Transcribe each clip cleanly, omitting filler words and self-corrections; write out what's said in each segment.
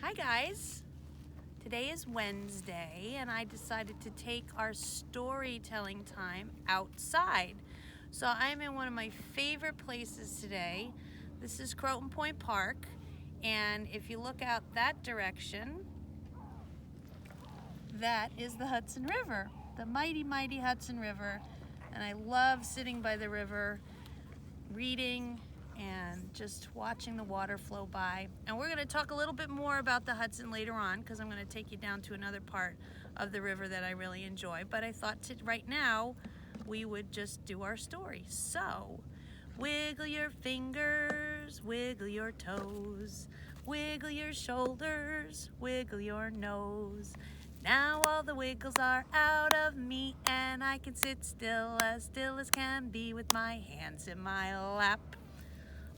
Hi guys, today is Wednesday and I decided to take our storytelling time outside. So I'm in one of my favorite places today. This is Croton Point Park, and if you look out that direction, that is the Hudson River, the mighty Hudson River. And I love sitting by the river, reading and just watching the water flow by. And we're going to talk a little bit more about the Hudson later on, because I'm going to take you down to another part of the river that I really enjoy. But I thought right now we would just do our story. So, wiggle your fingers, wiggle your toes, wiggle your shoulders, wiggle your nose. Now all the wiggles are out of me, and I can sit still as can be with my hands in my lap.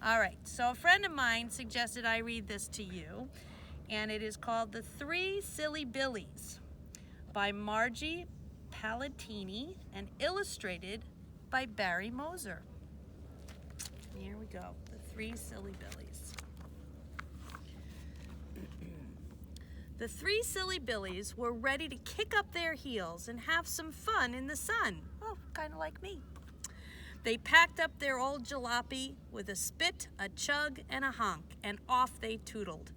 All right, so a friend of mine suggested I read this to you, and it is called The Three Silly Billies by Margie Palatini and illustrated by Barry Moser. Here we go, The Three Silly Billies. The three silly billies were ready to kick up their heels and have some fun in the sun. Oh, kind of like me. They packed up their old jalopy with a spit, a chug, and a honk, and off they tootled.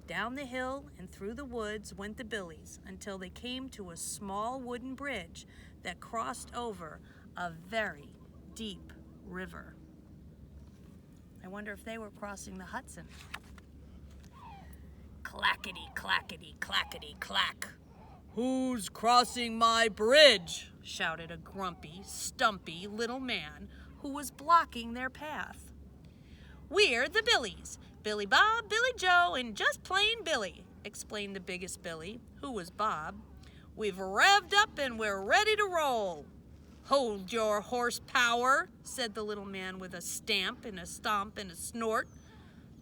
Down the hill and through the woods went the billies until they came to a small wooden bridge that crossed over a very deep river. I wonder if they were crossing the Hudson. Clackety, clackety, clackety, clack. "Who's crossing my bridge?" shouted a grumpy, stumpy little man who was blocking their path. "We're the Billies, Billy Bob, Billy Joe, and just plain Billy," explained the biggest Billy, who was Bob. "We've revved up and we're ready to roll." "Hold your horsepower," said the little man with a stamp and a stomp and a snort.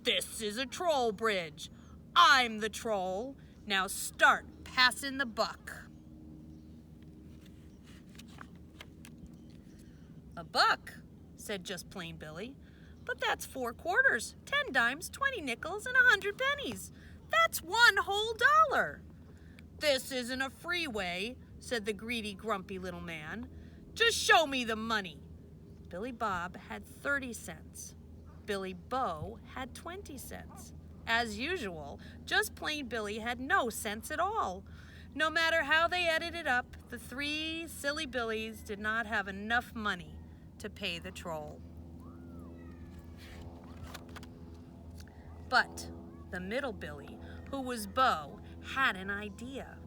"This is a troll bridge. I'm the troll. Now start passing the buck." "A buck," said just plain Billy. "But that's 4 quarters, 10 dimes, 20 nickels, and 100 pennies. That's one whole dollar." "This isn't a freeway," said the greedy, grumpy little man. "Just show me the money." Billy Bob had 30 cents. Billy Bo had 20 cents. As usual, just plain Billy had no sense at all. No matter how they added it up, the three silly Billies did not have enough money to pay the troll. But the middle Billy, who was Bo, had an idea.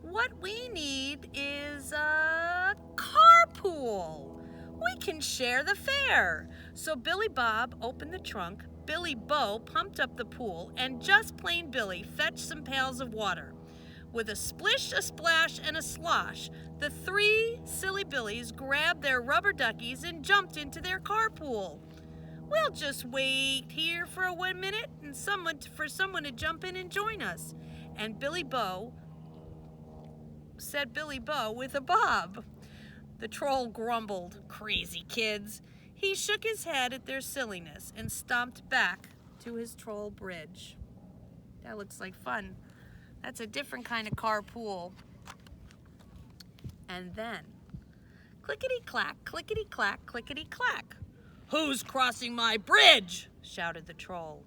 "What we need is a carpool. We can share the fare." So Billy Bob opened the trunk, Billy Bo pumped up the pool, and just plain Billy fetched some pails of water. With a splish, a splash, and a slosh, the three silly Billies grabbed their rubber duckies and jumped into their carpool. "We'll just wait here for 1 minute and for someone to jump in and join us," and Billy Bo with a bob. The troll grumbled, "Crazy kids." He shook his head at their silliness and stomped back to his troll bridge. That looks like fun. That's a different kind of carpool. And then, clickety-clack, clickety-clack, clickety-clack. "Who's crossing my bridge?" shouted the troll.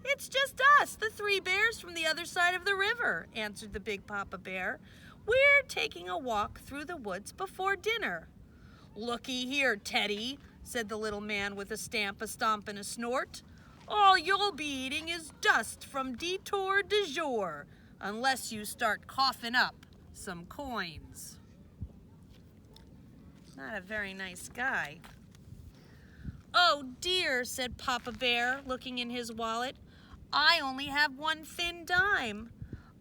It's just us, the 3 bears from the other side of the river," answered the big Papa Bear. "We're taking a walk through the woods before dinner." "Looky here, Teddy," said the little man with a stamp, a stomp, and a snort. "All you'll be eating is dust from detour du jour, unless you start coughing up some coins." Not a very nice guy. "Oh dear," said Papa Bear, looking in his wallet. "I only have 1 thin dime."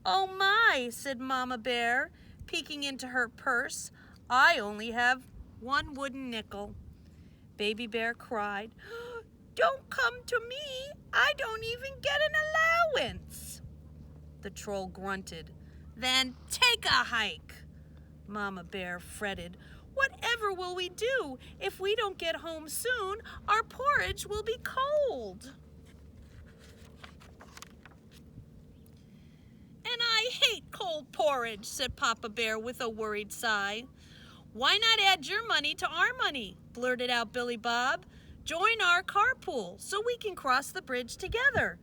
"Oh my," said Mama Bear, peeking into her purse. "I only have 1 wooden nickel." Baby Bear cried, "Don't come to me. I don't even get an allowance." The troll grunted. "Then take a hike." Mama Bear fretted. "Whatever will we do? If we don't get home soon, our porridge will be cold." hate cold porridge, said Papa Bear with a worried sigh. Why not add your money to our money, blurted out Billy Bob. Join our carpool so we can cross the bridge together.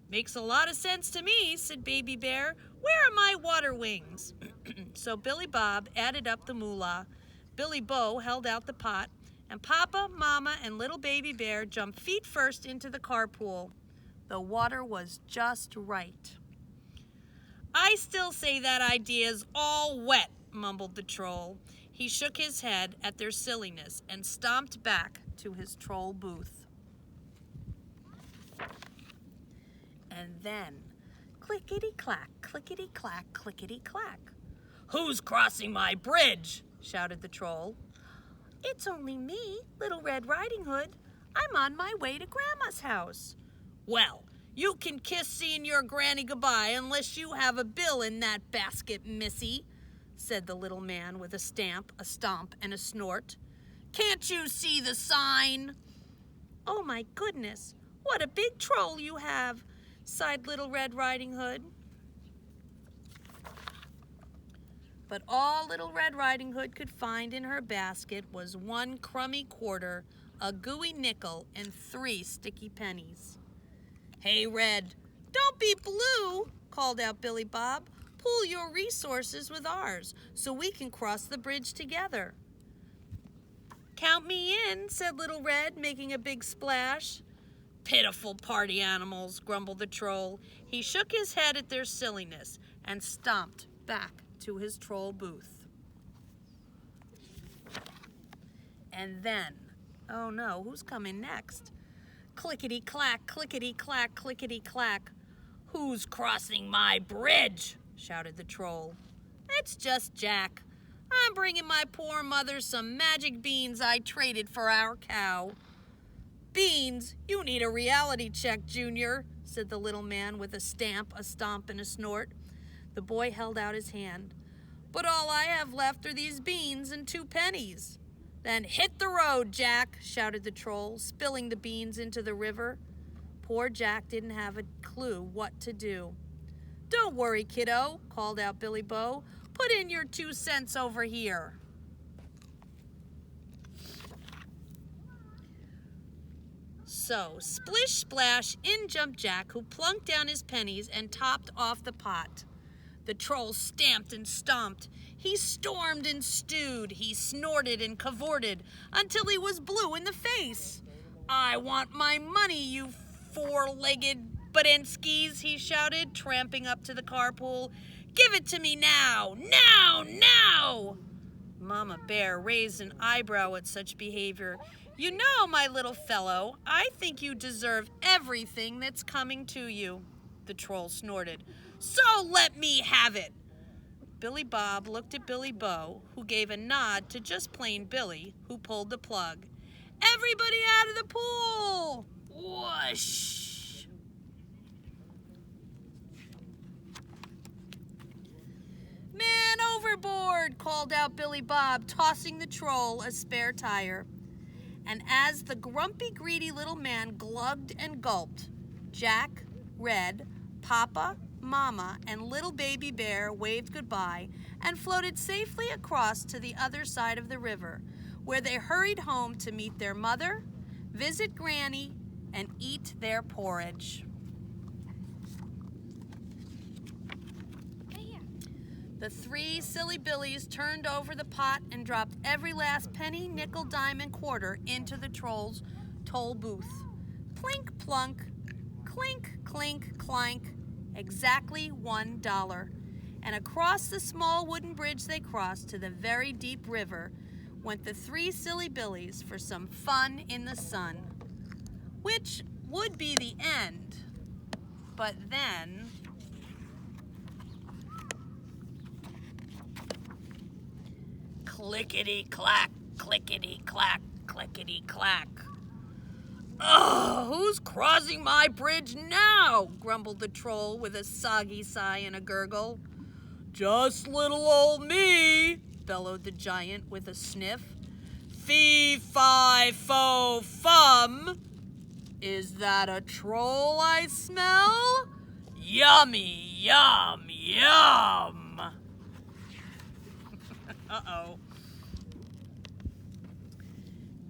Makes a lot of sense to me, said Baby Bear. Where are my water wings? So Billy Bob added up the moolah. Billy Bo held out the pot, and Papa, Mama, and little Baby Bear jumped feet first into the carpool. The water was just right. I still say that idea's all wet, mumbled the troll. He shook his head at their silliness and stomped back to his troll booth. And then, clickety-clack, clickety-clack, clickety-clack. Who's crossing my bridge? Shouted the troll. It's only me, Little Red Riding Hood. I'm on my way to Grandma's house. Well, you can kiss seeing your granny goodbye unless you have a bill in that basket, missy, said the little man with a stamp, a stomp, and a snort. Can't you see the sign? Oh my goodness, what a big troll you have, sighed Little Red Riding Hood. But all Little Red Riding Hood could find in her basket was 1 crummy quarter, a gooey nickel, and 3 sticky pennies. Hey, Red, don't be blue, called out Billy Bob. Pool your resources with ours so we can cross the bridge together. Count me in, said Little Red, making a big splash. Pitiful party animals, grumbled the troll. He shook his head at their silliness and stomped back to his troll booth. And then, oh no, who's coming next? Clickety-clack, clickety-clack, clickety-clack. Who's crossing my bridge? Shouted the troll. It's just Jack. I'm bringing my poor mother some magic beans I traded for our cow. Beans? You need a reality check, Junior, said the little man with a stamp, a stomp, and a snort. The boy held out his hand. But all I have left are these beans and 2 pennies. Then hit the road, Jack, shouted the troll, spilling the beans into the river. Poor Jack didn't have a clue what to do. Don't worry, kiddo, called out Billy Bo. Put in your 2 cents over here. So, splish splash, in jumped Jack, who plunked down his pennies and topped off the pot. The troll stamped and stomped. He stormed and stewed. He snorted and cavorted until he was blue in the face. I want my money, you 4-legged Badenskis, he shouted, tramping up to the carpool. Give it to me now! Now! Now! Mama Bear raised an eyebrow at such behavior. You know, my little fellow, I think you deserve everything that's coming to you, the troll snorted. So let me have it. Billy Bob looked at Billy Bo, who gave a nod to just plain Billy, who pulled the plug. Everybody out of the pool! Whoosh! Man overboard, called out Billy Bob, tossing the troll a spare tire. And as the grumpy, greedy little man glugged and gulped, Jack, Red, Papa, Mama, and little Baby Bear waved goodbye and floated safely across to the other side of the river, where they hurried home to meet their mother, visit Granny, and eat their porridge. The 3 silly billies turned over the pot and dropped every last penny, nickel, dime, and quarter into the troll's toll booth. Plink, plunk, clink, clink, clank, exactly $1. And across the small wooden bridge they crossed to the very deep river went the 3 silly billies for some fun in the sun. Which would be the end, but then... Clickety-clack, clickety-clack, clickety-clack. Ugh, who's crossing my bridge now? Grumbled the troll with a soggy sigh and a gurgle. Just little old me, bellowed the giant with a sniff. Fee-fi-fo-fum. Is that a troll I smell? Yummy, yum, Yum! Uh-oh.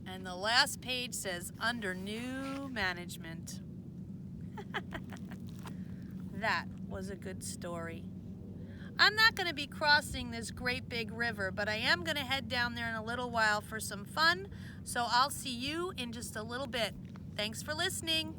And the last page says, under new management. That was a good story. I'm not going to be crossing this great big river, but I am going to head down there in a little while for some fun. So I'll see you in just a little bit. Thanks for listening.